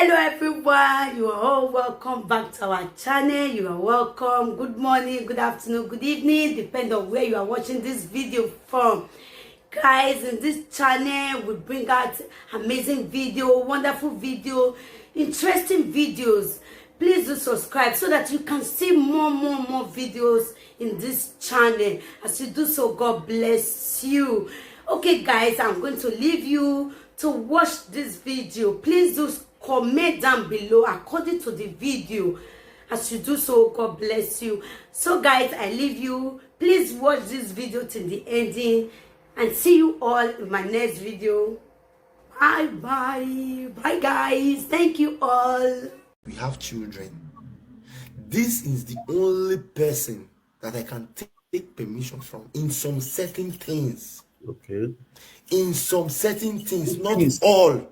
Hello everyone, you are all welcome back to our channel. You are welcome. Good morning, good afternoon, good evening, depending on where you are watching this video from. Guys, in this channel we bring out amazing video, wonderful video, interesting videos. Please do subscribe so that you can see more videos in this channel. As you do so, God bless you. Okay guys, I'm going to leave you to watch this video. Please do comment down below according to the video. As you do so, God bless you. So guys, I leave you. Please watch this video till the ending and see you all in my next video. Bye guys. Thank you all. We have children. This is the only person that I can take permission from in some certain things. Okay. In some certain things, not all.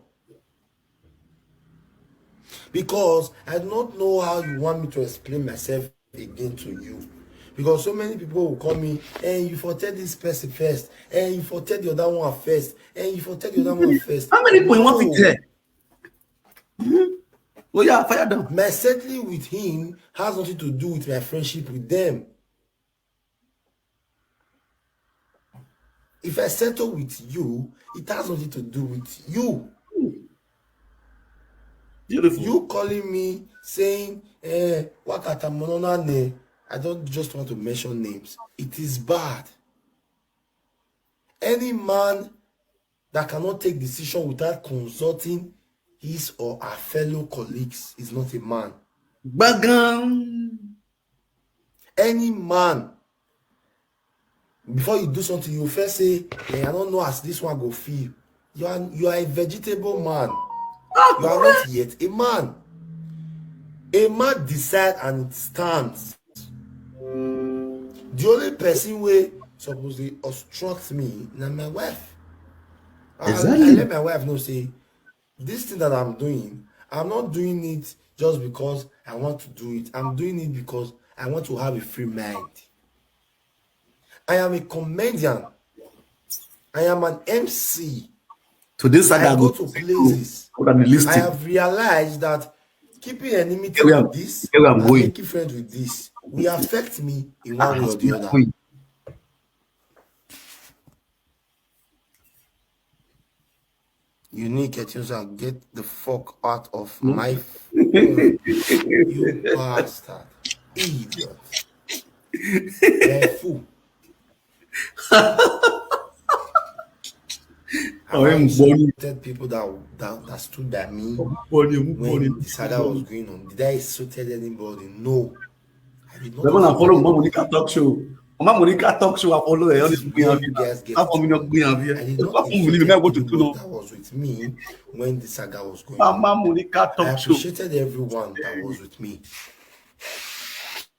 Because I do not know how you want me to explain myself again to you. Because so many people will call me, and you for tell this person first, and you for tell the other one first, and you for tell the other one first. How many people you want to tell? Oh yeah, fire down. My settling with him has nothing to do with my friendship with them. If I settle with you, it has nothing to do with you. Beautiful. You calling me saying, I don't just want to mention names. It is bad. Any man that cannot take decision without consulting his or her fellow colleagues is not a man. Bagam. Any man, before you do something, you first say, I don't know as this one go feel. You are a vegetable man. You are not yet a man. A man decides and it stands. The only person who supposedly obstructs me is my wife. Exactly. I let my wife know, say, this thing that I'm doing, I'm not doing it just because I want to do it. I'm doing it because I want to have a free mind. I am a comedian. I am an MC. To this I go to places. I have realized that keeping enmity with this and making friends with this will affect me in one way or the other. Unique Etiusa, get the fuck out of my phone. You bastard. Idiot. You're a fool. I supported people that stood by me when the saga was going on. Did I insulted anybody? No. I did not. I follow Monica talk show. Monica talk show. I follow her. You guys get I did not insult anyone that was with me when the saga was going on. I appreciated everyone that was with me.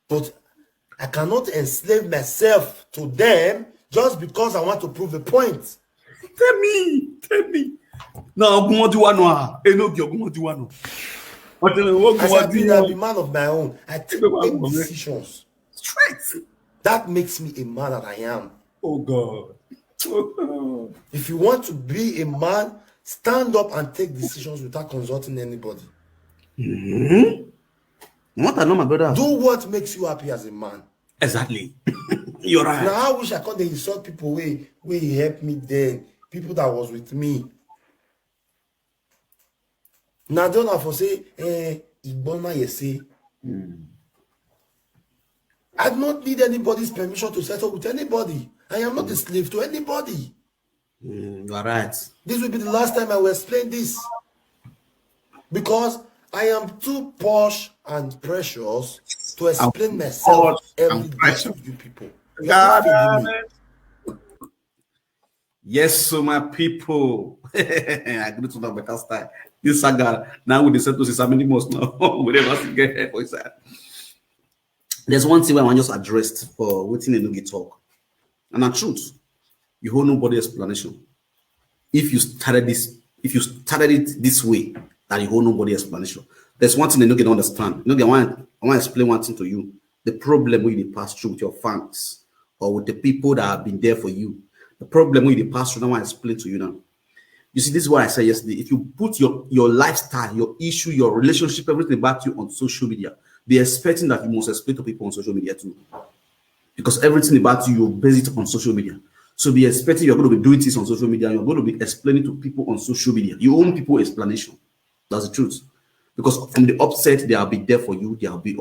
But I cannot enslave myself to them just because I want to prove a point. Tell me. No, what do you want? Enogie, what do you want? As I've been a man of my own, I take decisions. Straight. That makes me a man that I am. Oh God. If you want to be a man, stand up and take decisions without consulting anybody. What I know, my brother. Do what makes you happy as a man. Exactly. You're right. Now I wish I could insult people where he helped me then. People that was with me. Now don't have to say, Igbona yese. I do not need anybody's permission to settle with anybody. I am not a slave to anybody. You are right. This will be the last time I will explain this. Because I am too posh and precious to explain myself every day to you people. Yes, so my people. I agree to that better style. This saga now with the sentences, how many months now? Whatever get here for that. There's one thing I want just addressed for waiting a enogie talk. And the truth, you hold nobody explanation. If you started it this way, that you hold nobody explanation. There's one thing enogie don't understand. Enogie, I want to explain one thing to you. The problem when you pass through with your fans or with the people that have been there for you. The problem when you pass through, I want to explain to you now. You see, this is why I said yesterday, if you put your lifestyle, your issue, your relationship, everything about you on social media, they're expecting that you must explain to people on social media too. Because everything about you, you base it on social media. So be expecting you're going to be doing this on social media, you're going to be explaining to people on social media. You own people explanation. That's the truth. Because from the upset, they'll be there for you, they'll be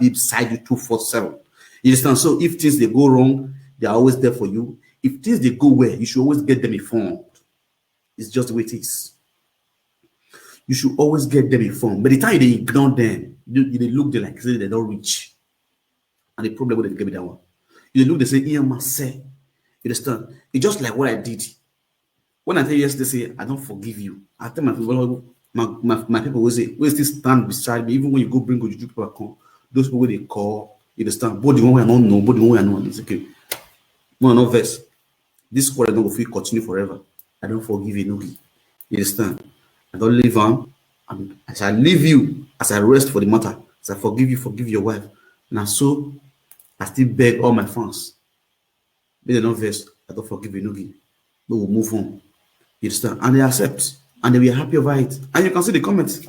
beside you 247. You understand? So if things they go wrong, they're always there for you. If things they go well, you should always get them informed. It's just the way it is. You should always get them informed. By the time they ignore them, they look they like they don't reach. And the problem with they give me that one. You look, they say, Ian must say. You understand? It's just like what I did. When I tell you yesterday, say, I don't forgive you. I tell my people, my people will say, will still stand beside me, even when you go bring Ojuju people come. Those people they call, you understand? Both the one we are not know, both the one we are not. It's okay. No verse. This quarrel don't go free continue forever. I don't forgive you, enogie. You understand? I don't leave on. I shall leave you as I rest for the matter. As I forgive you, forgive your wife. Now so I still beg all my fans. They don't verse. I don't forgive you, enogie. But we'll move on. You understand? And they accept. And they were happy over it. And you can see the comments.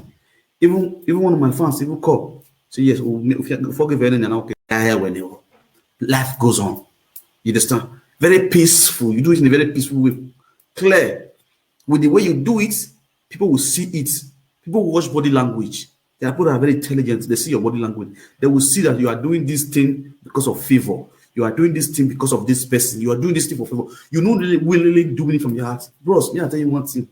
Even one of my fans even call. So yes, we'll forgive anything and okay. Life goes on. You understand? Very peaceful. You do it in a very peaceful way. Clear. With the way you do it, people will see it. People will watch body language. There are people that are very intelligent. They see your body language. They will see that you are doing this thing because of favor. You are doing this thing because of this person. You are doing this thing for favor. You know really doing it from your heart. Bros, me I tell you one thing.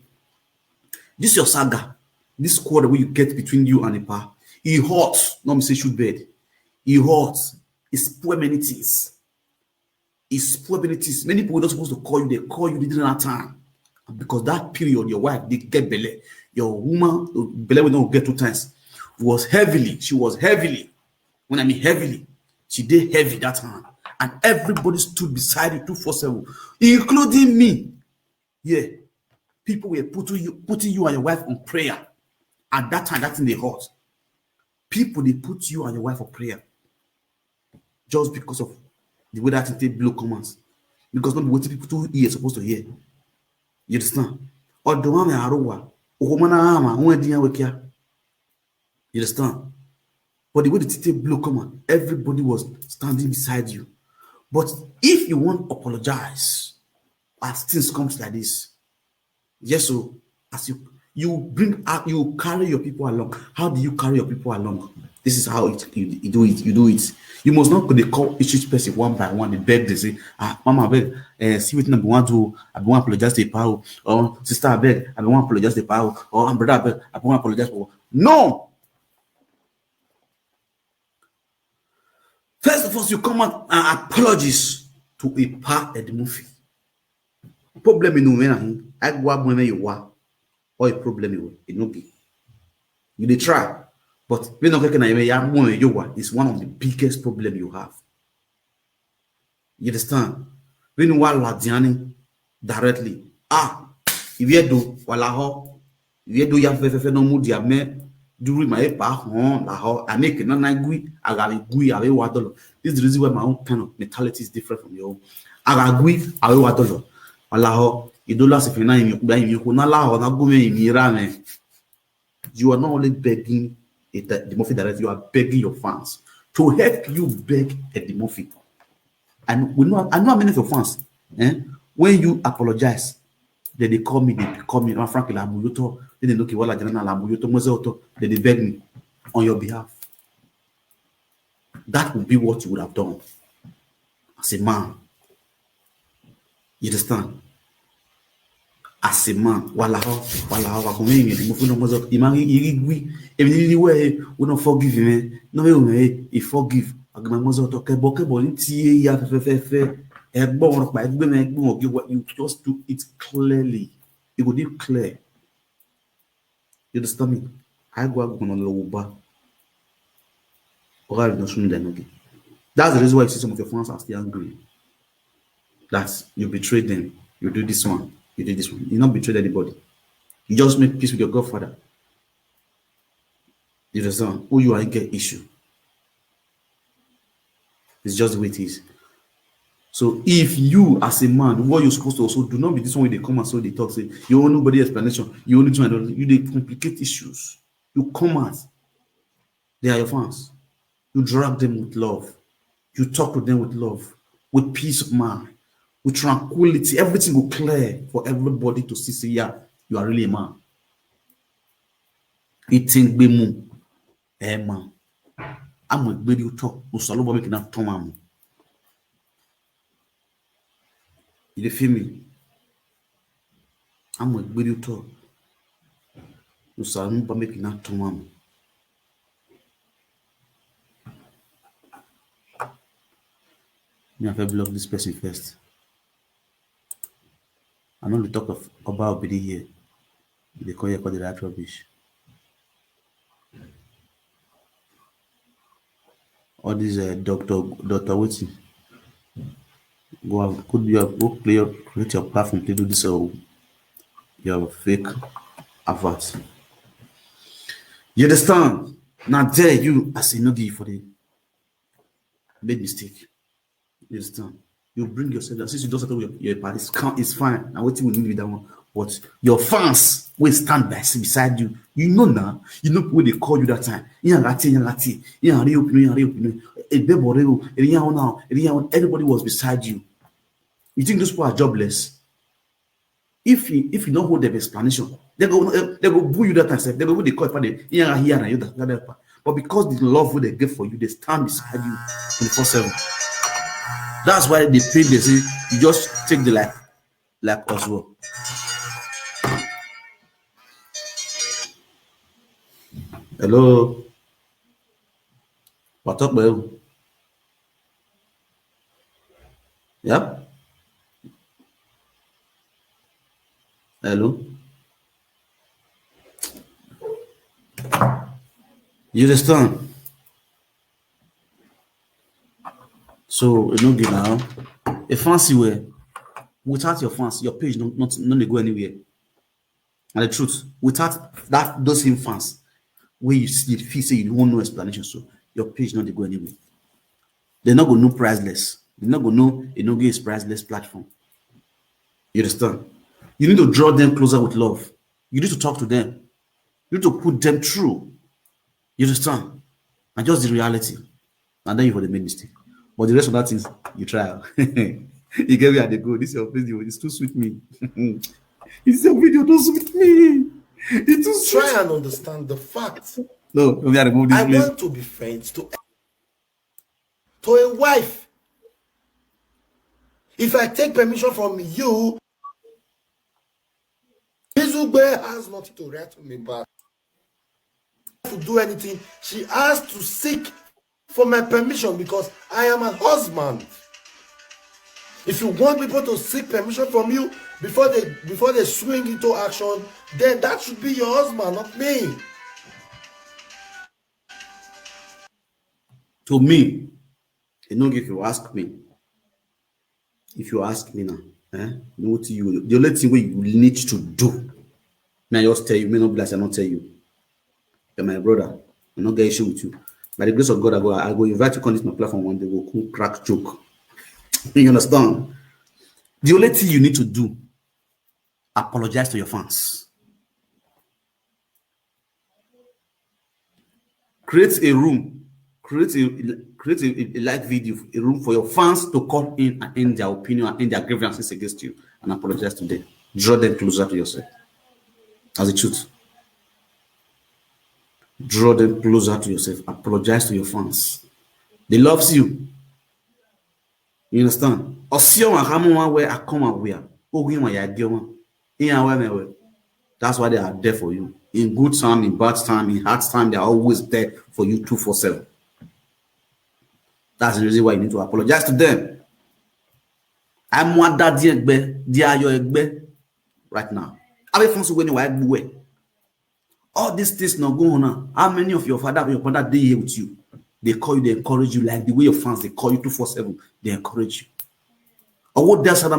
This is your saga. This quarrel where you get between you and the pa. It hurts. Not me say shoot bed. It hurts. It spoil many things. It spoil many things. Many people are not supposed to call you. They call you. They didn't have time. Because that period, your wife did get belly. Your woman, belly will not get 2 times. Was heavily. She was heavily. When I mean heavily, she did heavy that time. And everybody stood beside you 247, including me. Yeah. People were putting you and your wife on prayer. At that time, that's in the hurt. People, they put you and your wife on prayer. Just because of the way that they blow commands. Because not what people to hear supposed to hear. You understand? Or the one you understand? But the way the TT blow command, everybody was standing beside you. But if you want to apologize, as things comes like this, yes, so as you bring out, you carry your people along. How do you carry your people along? This is how you do it. You do it. You must not they call each person one by one. They beg, they say, Mama, I beg, see what number one do. I want to apologize to the power. Or sister, I beg, I want to apologize to the power. Or brother, I beg, I want to apologize for. No. First of all, you come out and apologize to a part of the movie. Problem in Umenmwan, I go up when you are, or a problem enogie. You dey try, but when it's one of the biggest problem you have. You understand? When you are Ladiani directly, if you do walaho, if you do ya fefe no mood ya me. During my I make wadolo. This is the reason why my own kind of mentality is different from your own. Agagui awe wadolo. Alaho, idola se fena you na la na gume imirame. You are not only begging the Murphy direct, you are begging your fans to help you beg the Murphy. And I know how many of your fans, when you apologize, then they call me, Frank Lamuyoto, then they look at what Lamuyoto, Mozoto, then they beg me on your behalf. That would be what you would have done as a man. You understand? As a man, we don't forgive him. No, he forgive. You just do it clearly. It will be clear. You understand me? I go on Loba. That's the reason why you see some of your fans are still angry. That's you betrayed them. You do this one. You did this one. You not betrayed anybody. You just make peace with your Godfather. You understand? Who you are get issue. It's just the way it is. So if you as a man, what you're supposed to also do, not be this one way they come and so they talk, say you own nobody explanation, you only do and you they complicate issues. You come out, they are your fans. You drag them with love. You talk to them with love, with peace of mind, with tranquility. Everything will clear for everybody to see, say, yeah, you are really a man. Eating bemu, man. I'm with baby you talk, no salobo making that tomam. You feel me? I'm with baby you talk, no salobo making that tomam. Me have to block this person first. I know the talk of about Obidi here. They call the right rubbish. All these doctor waiting. Go out, could be go create your platform to do this your fake advert. You understand? Now there you as a enogie for the made mistake. You understand? You bring yourself down. Since you don't settle your party, it's fine. Now what you will need with that one. But your fans will stand beside you. You know now. You know when they call you that time. Everybody was beside you. You think those people are jobless? If you don't hold them explanation, they go boo you that time. They go what they call for the but because the love what they give for you, they stand beside you 24/7. That's why they pay. They say you just take the like as well. Hello, what up, bro? Yep. Hello. You understand? So you know, now a fancy way without your fans, your page not go anywhere. And the truth, without those same fans, where you see the feel say you won't know explanation, so your page not go anywhere. They're not gonna know priceless. They're not gonna know enogie is priceless platform. You understand? You need to draw them closer with love. You need to talk to them. You need to put them through. You understand? And just the reality. And then you would have made mistake. But the rest of that things you try. You get where they go. This is your video. It's too sweet me. It's your video, don't sweet me. It's too sweet. Try and understand the fact. No, we gotta remove this, I please. want to be friends to a wife. If I take permission from you, ibizugbe has nothing to write to me back. To do anything, she has to seek for my permission because I am a husband. If you want people to seek permission from you before they swing into action, then that should be your husband, not me. To me, if you ask me now, know what you the only thing you need to do. May I just tell you, may not bless, I not tell you. You're my brother. I'm not get issue with you. By the grace of God, I go invite you on this my platform one day. We'll cool crack joke. You understand? The only thing you need to do, apologize to your fans. Create a room, create a live video, a room for your fans to come in and end their opinion and end their grievances against you and apologize to them. Draw them closer to yourself. As the truth. Draw them closer to yourself. Apologize to your fans. They loves you. You understand? That's why they are there for you. In good time, in bad time, in hard time, they are always there for you 24/7. That's the reason why you need to apologize to them. I'm one that right now. All these things not going on. How many of your father and your mother they here with you? They call you, they encourage you, like the way your fans they call you 24/7. They encourage you. Or what does you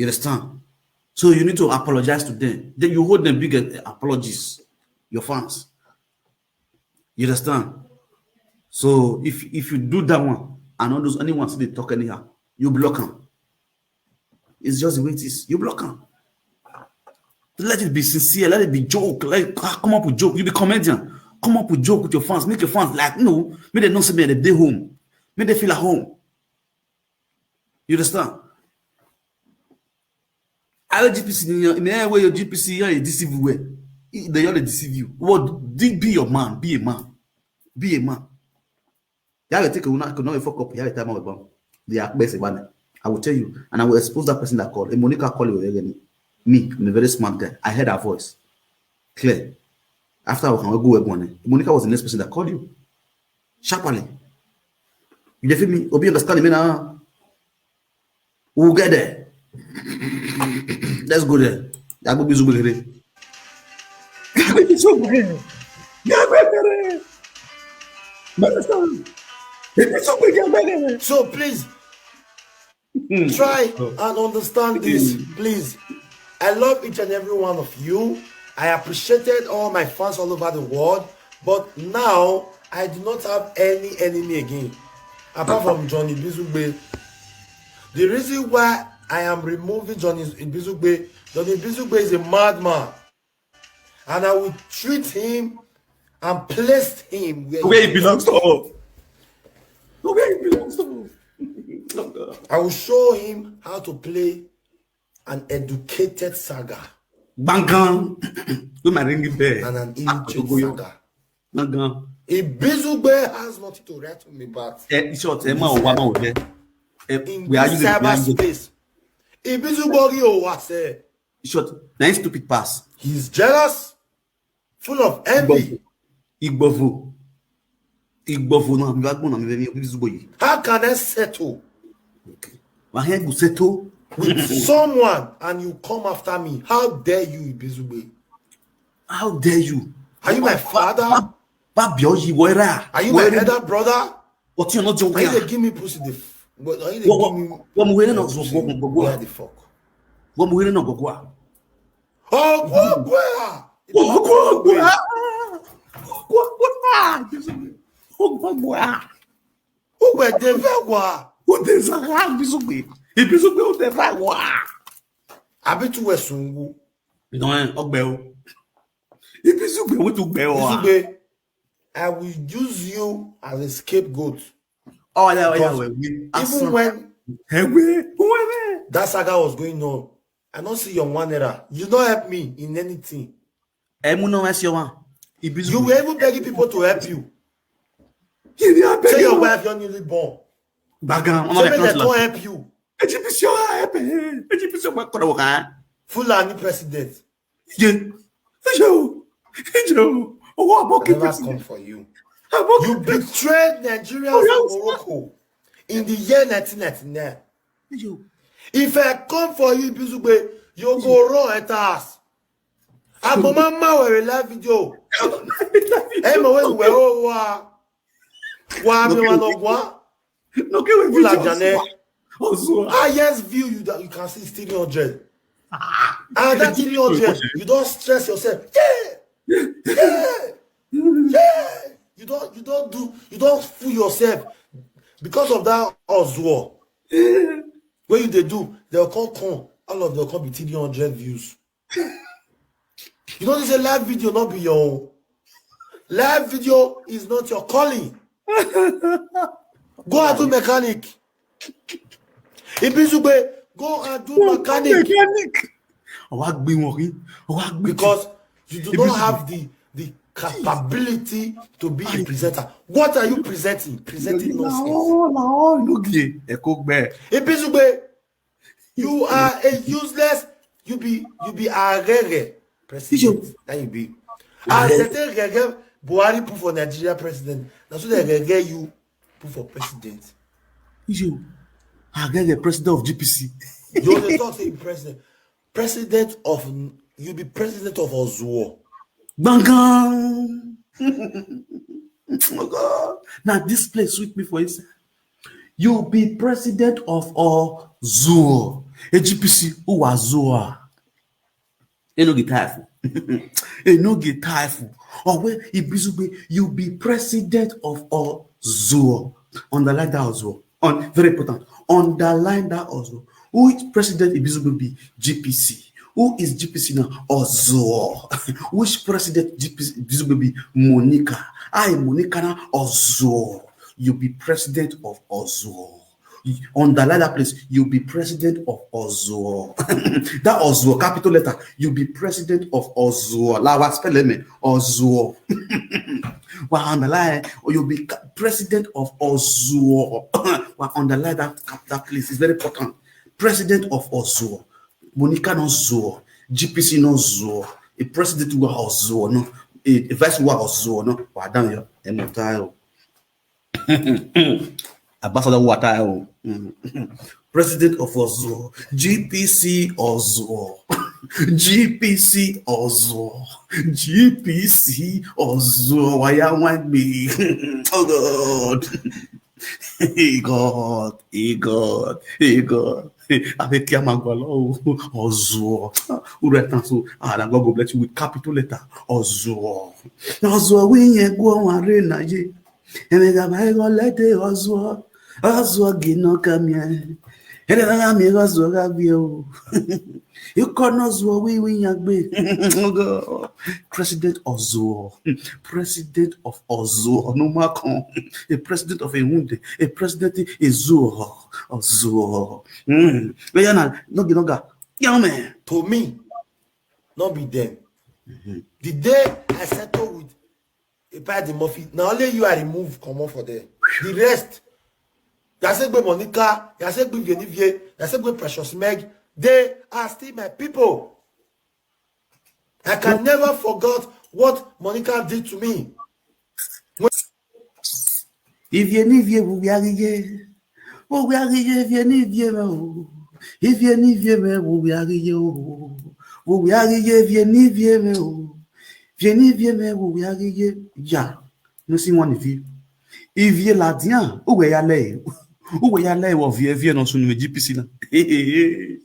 understand? So you need to apologize to them. Then you hold them big apologies, your fans. You understand? So if you do that one, and all those anyone see they talk anyhow, you block them. It's just the way it is. You block them. Let it be sincere. Let it be joke. Like come up with joke. You be comedian. Come up with joke with your fans. Make your fans like no. Make them not see me at the day home. Make them feel at home. You understand? I GPC in the way your GPC you deceive way. They all deceive you. What? Be your man. Be a man. Be a man. You have to take a one. Could not fuck up. You have a time out bomb. They are best one. I will tell you, and I will expose that person that called. Monica called you again. Me, I'm a very smart guy. I heard her voice. Clear. After I can go web one. Monica was the next person that called you. Sharply. You feel me? Obi understand me now. We'll get there. Let's go there. I go ibizugbe. So please try and understand this, please. I love each and every one of you. I appreciated all my fans all over the world, but now I do not have any enemy again, apart from Johnny Ibizugbe. The reason why I am removing Johnny Ibizugbe is a madman, and I will treat him and place him where he belongs to. Where he belongs to. I will show him how to play an educated saga. Bangan. With my ringing bell. And an illiterate saga. Bangan. Ibizugbe has nothing to write to me about. Short, in cyberspace. Ibizugbe was there. Short, nice stupid pass. He's jealous, full of envy. Igbovo. No, how can I settle settle with someone and you come after me? How dare you, Ibizugbe? How dare you? Are you my father? Are you my elder brother? What you're not joking? Are you give me pussy? Are you give me where the fuck? What we no go? Ibizugbe. I will use you as a scapegoat. Oh, yeah. Even when that saga was going on, I don't see your one error. You don't help me in anything. You were even begging people to help you. Say your wife, you're newly born. So make them don't help you. Fulani president. I never come for you. You betrayed Nigerians and Morocco in the year 1999. If I come for you, Ibizugbe, you go run at us. I'm a mama with a live video. I'm a way highest view you can see is 300. And that 300, you don't stress yourself. You don't fool yourself because of that Oswald. When they do, they'll come, all of them come be 300 views. You know, this is a live video, not be your own. Live video is not your calling. Go and do mechanic. Ibizugbe, go and do mechanic. Because you do not have the capability to be a presenter. What are you presenting? Presenting nonsense. Ibizugbe, you are a useless. You be a rere president. That you be. As certain rere Buhari put for Nigeria president. That's what they rere you put for president. I get the president of GPC. You only talk to president. President of you be president of Ozuo. Bangan. Oh God. Now this place sweet me for instance. You be president of Ozuo. A GPC who was Zoa. Enogie typhoon. Enogie typhoon. Or where Ibizugbe, you be president of Ozuo. Underline that Ozuo. Very important. Underline that also. Who is President Ibizugbe? GPC. Who is GPC now? Ozo. Which President GPC Ibizugbe? Monica. I Monica now Ozo. You be President of Ozo. Underline that place. You'll be President of Ozo. That Ozo, capital letter. You'll be President of Ozo. Lawa spell me. Ozo. Well, underline, or you'll be President of Ozo. Well, underline that place. It's very important. President of Ozo. Monica no Zo. GPC no Zo. A president who Ozo. No. A vice who Ozo. No. Well, down here. Emotayo. Ambassador Watayo. President of Ozo. GPC Ozo. GPC Ozo. GPC Ozo. Why you want me? Oh God. Hey God. Hey God. Hey God. Avec Yamagolo Ozo. Uretanso. God will bless you with capital letter. Ozo. Ozo we go arena ye. Emega mai go lete Ozo. Ozo gino kamye. Era mi Ozo gabio. You cannot we yagbe. President Ozo. President of Ozo. No Macron. A president of a wound. A president is Ozo. No man. To me, not be them. The day I settle with a part the Murphy, now only you are removed, come on for them. The rest, Yasegbe Monica, Yasegbe Vienivier, Yasegbe Precious Meg, they are still my people. I can never forget what Monica did to me. If Vienivier will be arrivé, Vienivier, if Vienivier will be arrivé, Vienivier will be arrivé. Ya, nous si mon vie. Il vient là, tiens, où est allé? Où est allé? Ou vient dans son numéro GPC là. Il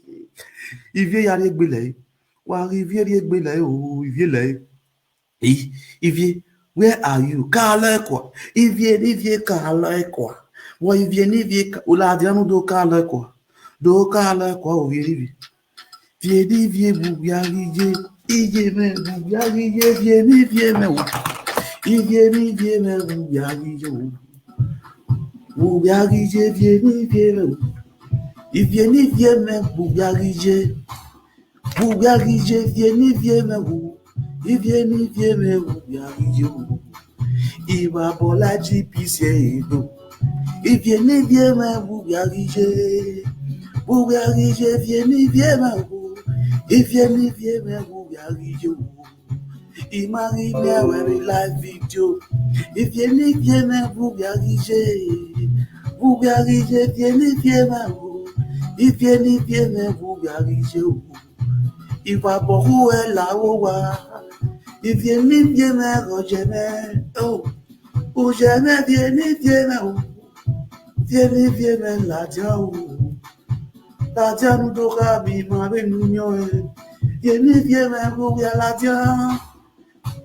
vient y aller gbele. Ou arriver y gbele ou il vient là. Il vient, where are you? Carle quoi? Il vient Carle quoi? Ou il vient ou la diano do Carle quoi? Do Carle quoi ou vient. Viens boubiarije. Il vient boubiarije viens mais il vient boubiarije. Boubiarije viens il vient mais boubiarije. Boubiarije viens mais il vient mais boubiarije. Il va pour la GPC il vient mais boubiarije. Boubiarije viens mais il vient mais boubiarije. Il m'arrive avec live vidéo. Il vient mais boubiarije. Boubiarije viens mais il vient mais boubiarije. Il va pour où est là-haut. Il vient mais rogemé. Oh, où jamais viens mais viens mais la diao. La diao nous dora bima benunyo. Viens mais boubiar la diao.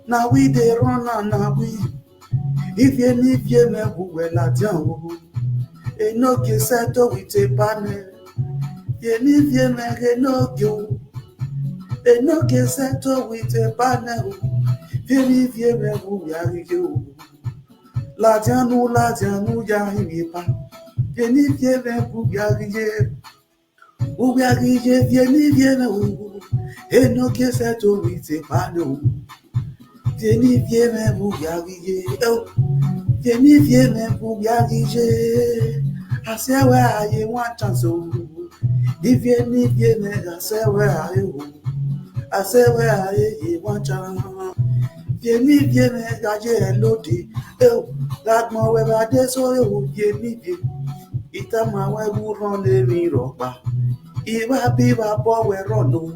Now we dey run and we. If you leave you me boubiar la diao. Enogie settle with a panel. You leave you me enogie settle with a panel. You leave you me boubiar you. La diao ya imipa. You leave you me boubiar you. Boubiar you leave me enogie settle with a panel. Viens mais boubiarije. Viens mais boubiarije. Asewe aye one chance. Viens mais asewe aye. Asewe aye one chance. Viens mais gaje elodi. That mo we ba de so you viens. Ita ma we bu ron le mi ropa. Iba bi ba bo we ron no.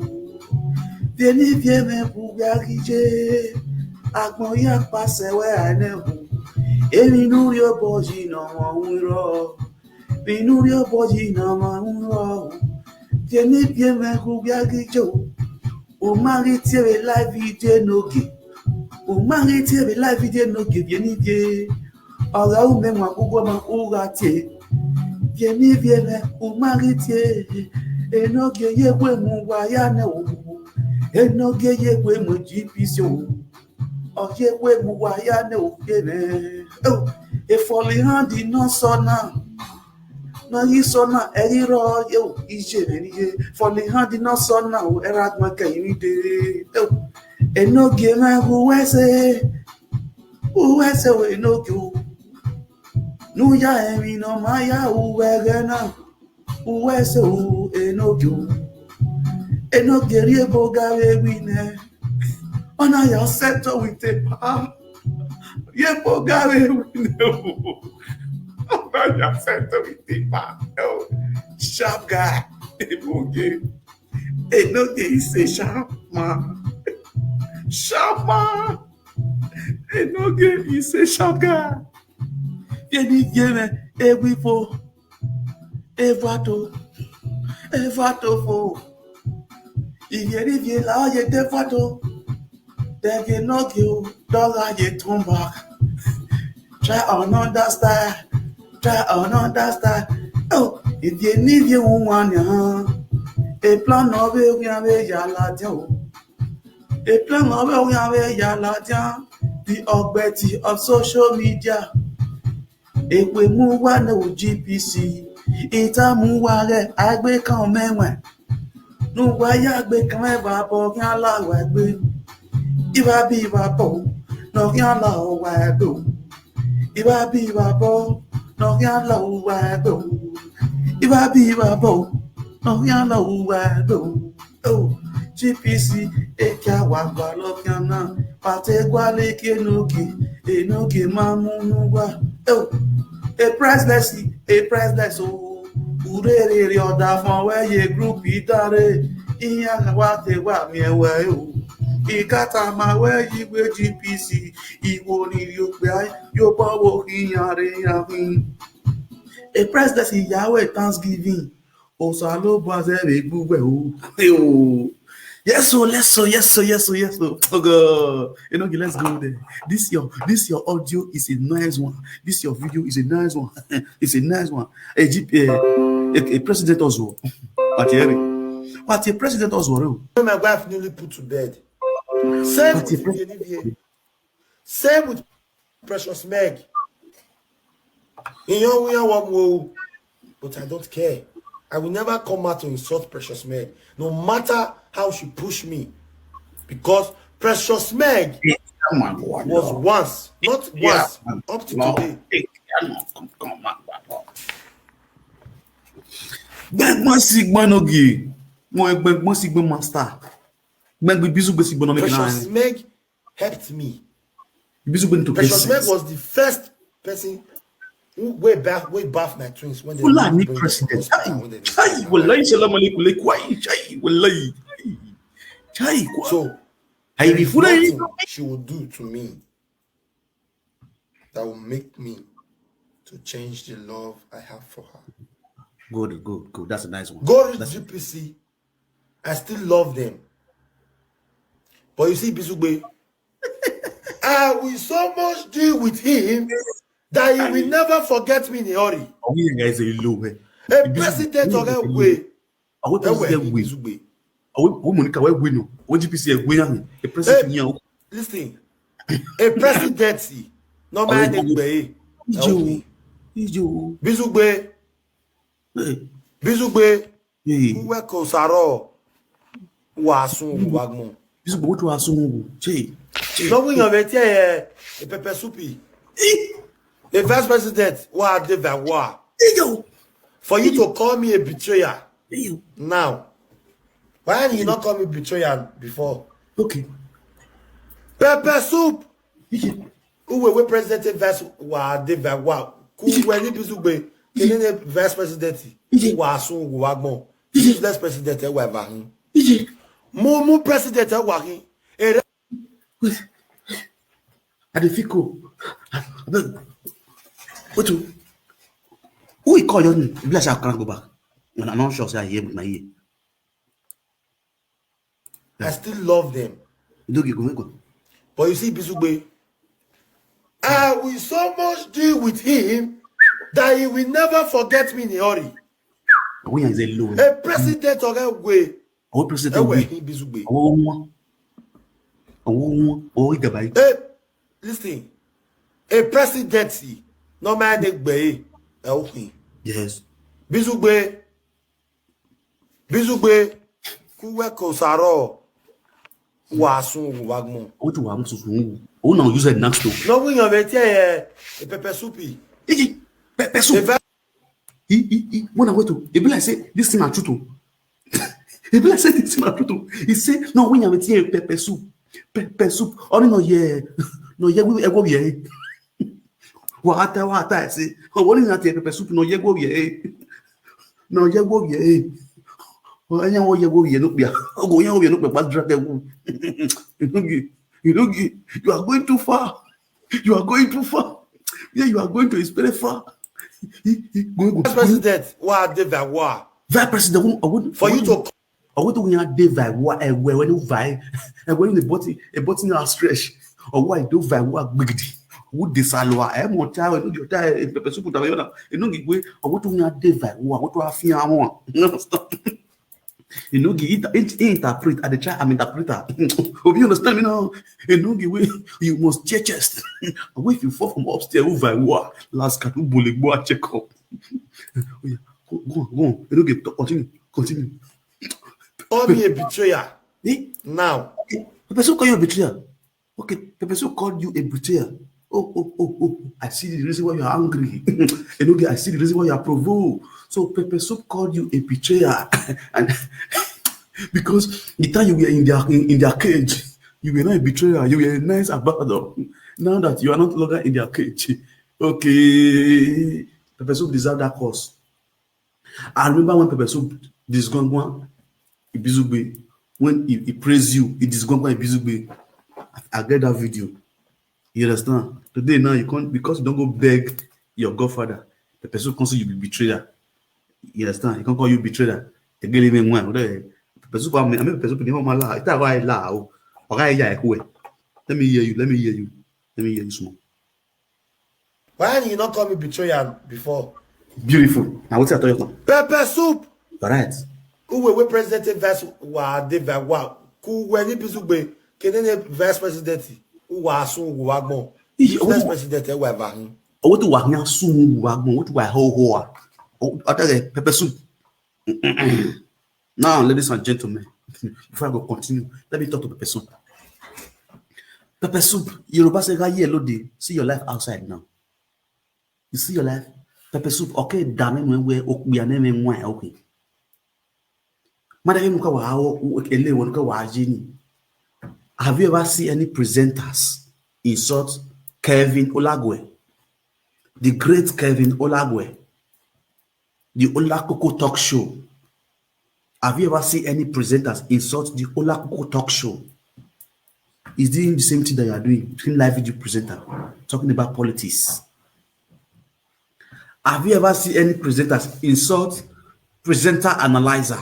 Viens mais boubiarije. Agbon ya pase we anehu. Emi nuri oboji no mo. Mi nuri oboji no mo. Vieni me boubiarije. O mari tiere live video nogi. O mari tiere live video nogi vieni. Ora umenwa gugu ma ura tie. viene, umaritie, enogie yewe muwayane o, enogie yewe mu jipisio, o yewe muwayane o viene. Oh, e foli handi no sona, no yi sona eriro yo ijere foli handi no sona o eragma kayide. Oh, enogie ma uwese o enogie. Nuya emi no maya uwegena uwese u enogie riebo gawe wine ona ya settle with a pa riebo gawe wine ona ya settle with a pa sharp guy enogie is a sharp man enogie is a sharp guy. Viene ewipo evato fo iyeri vie la ye devato de no you dollar ye turn back try another style oh if you need you one a plan of we ave ya la dio a plan of we ave ya la dio the obeti of social media. Ekwe muwa no GPC ita muwa re agbe kan menwa nuwa ya agbe kan e ba bo kan la wa gbe iba bi ba bo no kan la wa do iba bi ba bo no kan la wa do iba bi ba bo no kan la wa do oh GPC e kya wa gba lo kan na pate gwa le ke enogie mamu nuwa oh a priceless oh urere oda fun we ye group idare iya wa te wa mi ewe o ikata ma we yi gbe GPC iwo ni yo gbe yo bowo iyare yafin a priceless Yahweh Thanksgiving o sa lo bo ze be gbugbe o yes, so oh God, let's go there. This your audio is a nice one. This your video is a nice one. It's a nice one. A president also. But a president also. My wife nearly put to bed. Same with Precious Meg. In your way, but I don't care. I will never come out to insult Precious Meg, no matter how she pushed me. Because Precious Meg was once, not once, up to today. Precious Meg helped me. Precious Meg was the first person way back my twins when they were president. So there is nothing she will do to me that will make me to change the love I have for her. Good. That's a nice one. Go to GPC. I still love them. But you see, Ibizugbe, I will so much deal with him that he will never forget me in a hurry. A president of that way. Listen, a presidency, no matter Ibizugbe, uwe kosaro wasun wagmo. Ibizugbe what wasun No we invite a pepper soupy. The vice president, what the wa. For you to call me a betrayer now. Why did you not call me betrayer before? Okay. Pepper soup. Who were president vice wa the wa. Who were Ibizugbe? Kenene vice president. Wasun wagmo. Useless president ever. Mumu president ever. Adefiko. What who you call your name? I can't go back. When I'm not sure say I hear with my ear. I still love them. Go. But you see, Ibizugbe, I will so much deal with him that he will never forget me in a hurry. When is alone. A president or a way. Our president way. Ibizugbe. Oh, listen. A presidency. No man be. Yes. Bizugbe. Kuwe kosaro. Wasun wagmo. What you want to oh no use it next to. No we on a pepper soupy. Pepper soup. When I went to, he be like say this thing are true. He be like say this thing are true. He say no when you have a pepper soup. Pepper soup. Oh no yeah. No yeah we go yeah. What I say. Oh what is that pepper soup? No yeah go yeah. No yeah go yeah. Oh anya wo yeah go yeah no bia. Oh go yeah go yeah no bia drag you are going too far. You are going too far. Yeah, you are going to very far. Vice President, what David Wa? Vice President, for you to. I want to win David Wa when you buy and when the button are stretch or why do David Wa big. Would this allow? I am more tired. You tired. Pepper soup. You know, I want to win David Wa. What do I feel? I want. You know, interpret at the try. I'm interpreter. Hope you understand me now. You know, you must check chest. If you fall from upstairs, over what last cat bully boy check up. Go on. You know, continue. Call me a betrayer. Now. Okay. The person call you a betrayer. Okay. The person called you a betrayer. Oh. I see the reason why you are angry. You know, I see the reason why you are provoked. So Pepper Soup called you a betrayer. And because the time you were in their cage, you were not a betrayer, you were a nice ambassador. Now that you are not longer in their cage, okay, Pepper Soup deserved that course. I remember when Pepper Soup disgongwa ibizugbe, when he praised you, he disgongwa ibizugbe. I get that video. You understand? Today now you can't, because you don't go beg your godfather. The person calls you be betrayer. You understand? He can't call you betrayer. The girl even one. The person call me. I mean, the person put him on my lie. It's why I lie. Let me hear you small. Why did you not call me betrayer before? Beautiful. Now what's I tell you now? Pepper Soup. All right. Who were president vice wa David Wa? Who were the Ibizugbe? Can vice president? Who was soon wagmo? Vice president ever. What do I hear soon wagmo? What do I ho? Other Pepper Soup. Now, ladies and gentlemen, before I go continue, let me talk to Pepper Soup. Pepper Soup, Yoruba say yellow day. See your life outside now. You see your life? Pepper Soup, okay, damn when we are naming one, okay. Madam have you ever seen any presenters insult Kevin Olagwe? The great Kevin Olagwe, the Olakoko talk show. Have you ever seen any presenters insult the Olakoko talk show? He's doing the same thing that you are doing, between live video presenter, talking about politics. Have you ever seen any presenters insult presenter analyzer?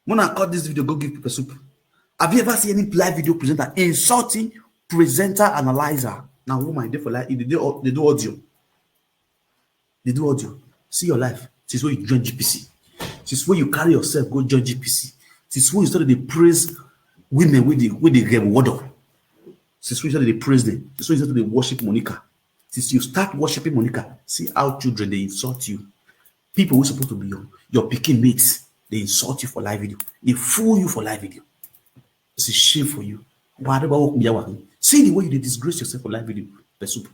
When I cut this video, go give Pepper Soup. Have you ever seen any live video presenter insulting presenter analyzer? Now, woman, they for like they do audio. They do audio. See your life. This is where you join GPC. This is where you carry yourself, go join GPC. This is where you started to praise women with the game water. This is where you started to praise them. This is where you started to worship Monica. Since you start worshiping Monica, see how children they insult you. People who are supposed to be your picking mates, they insult you for live video. They fool you for live video. It's a shame for you. See the way you disgrace yourself for live video. Pepper Soup.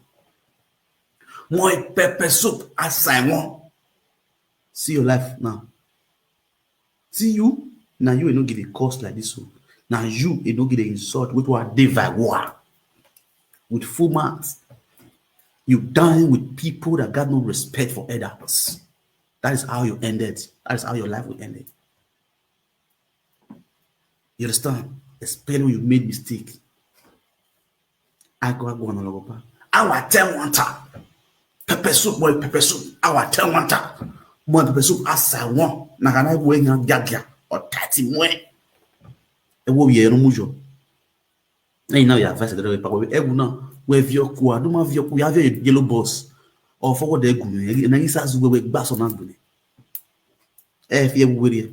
More Pepper Soup as I want. See your life now. See you. Now you will not give a course like this. So now you will not give an insult with what David Wa. With full marks. You dine with people that got no respect for others. That is how you ended. That is how your life will end. You understand? Especially when you made mistake. I go on all. I will tell one time. Pepper Soup, boy, Pepper Soup. I will tell one time. Boy, Pepper Soup, as I want. Now can I go in and gagia or 30 more? It will be a mujo. Now you have first the way. Every now we have your kuwa. Don't have your kuya. Have your yellow boss. or forward the good, and then he says, we bass on Anthony. If you were here,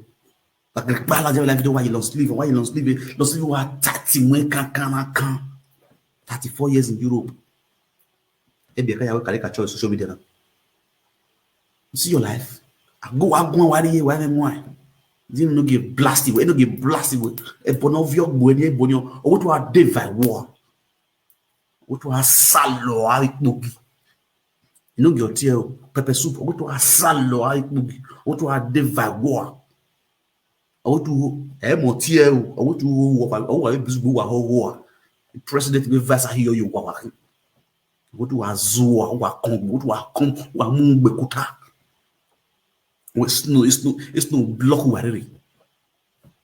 like the ballad, like the why you lost sleep, why you lost sleep, lost sleep, what 30 can 34 years in Europe. If you can caricature social media, see your life. I go, why? Didn't no give blasted, we no give blasted with a bonovio, bonio, or what to our divine war. What to our salo, I boogie. You know, your tail, pepper soup, what to our salo, I boogie, what to our divine war. Or to a motiel, or what to a bizugbe war. The president will verse here you walk. What to our zoo, what to our come, what moon bekuta. It's no block worry.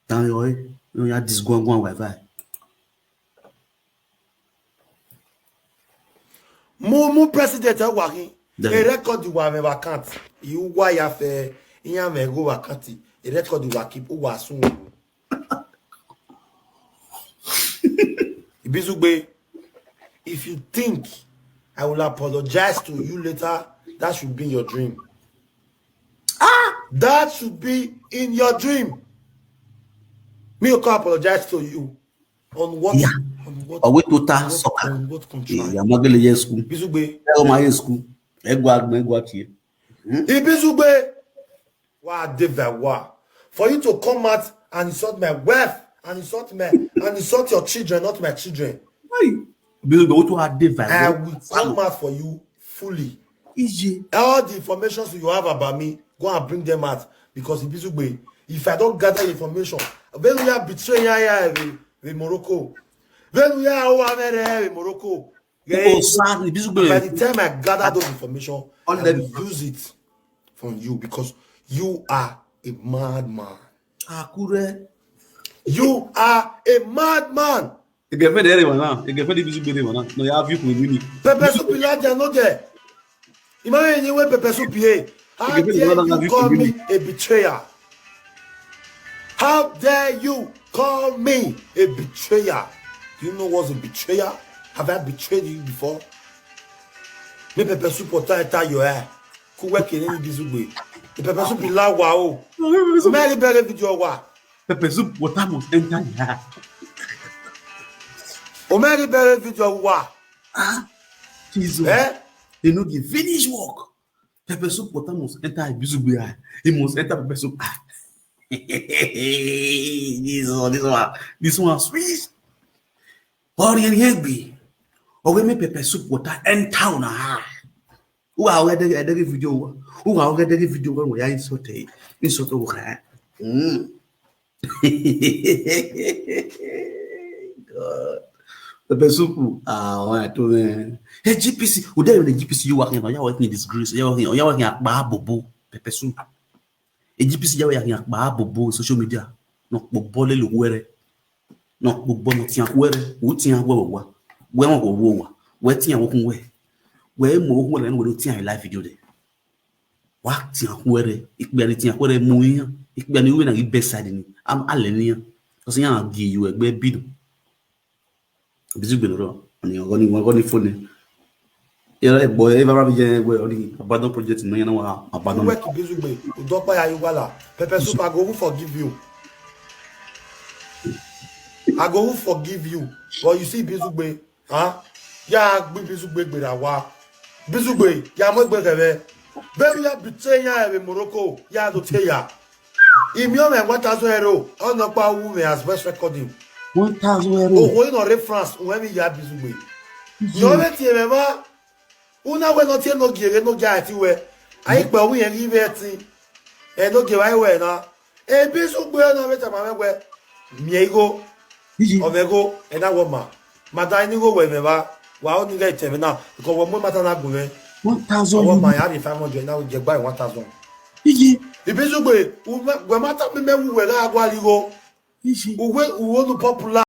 Down your way, you have this going Wi-Fi. Mo president working. A record you have vacant. You why have you have go vacant. A record you keep was soon. Ibizugbe, if you think I will apologize to you later, that should be your dream. That should be in your dream. Me can apologize to you on what? Yeah. On what? On total soccer. On what contract? Yeah, I'm going to school. Ibizugbe. My school. Ibizugbe. Wow, David, wow. For you to come out and insult my wife and insult your children, not my children. Why? Ibizugbe, I will come out for you fully. Easy. All the information you have about me, go and bring them out. Because Ibizugbe, if I don't gather information, when we are betraying with Morocco, when we are with Morocco, by the time I gather those information, I will use it from you because you are a madman. You are a madman. You get fed anyone now. You get fed Ibizugbe now. No, you have you with me. Pepe Supi, they are not there. Imagine anyway, Pepe Supi. How dare you call me a betrayer? How dare you call me a betrayer? Do you know what's a betrayer? Have I betrayed you before? Me Pepe Supi tie your hair. Who work in any Ibizugbe? The Pepe Supi la wow. Mary Berry video wa. Pepe Supi must enter here. Mary Berry video wa. Jesus. They know the finish work. Pepe Supi must enter Ibizugbe. He must enter Pepe Supi. This one sweet. Orion Hegby. Or we make Pepe Supi enter na. Who are the video? Who are the video when we are insulted? God. Pepe Supi. What to man? Hey, GPC. Who there in the GPC you working on? You working in disgrace. You working at Babobo. Pepe Supi. A GPC you working at Babobo social media. No, Bobo le were. No, Bobo no tian were. Who tian were? Where on go? Where tian walking where? Where more when we do tian live video there? What tian were? It be anything where muin. It be any way na give best side ni. I'm alenia. Because you are give you a bid. Ibizugbe no. And you're going phone. Yeah, boy, ever be where only abandon project no yana abandon. Work Ibizugbe. Udopa ya Ugala. Pepe Supi, I go forgive you. I go forgive you. But you see Ibizugbe, huh? Yeah, Ibizugbe wa. Ibizugbe, ya mo gbe kebe. Very ya betray ya with Morocco. Ya do tell ya. Imio me 1,000 euro. On no pa wu me as best recording. 1,000 euro. Oh, we no reference when we ya Ibizugbe. You me tie me ba. Una we no tie no gere no ga ati we. Ayi gba wu yen ri be ti. E no ge wa we na. E Ibizugbe no me ta ma me we. Miego. Omego and that woman. Madani go where me ba. Wa only get tell me now because when we matter na go 1,000. What my have 500 now we buy 1,000. Ibizugbe we matter me wu we la agwa ligo. We no popular.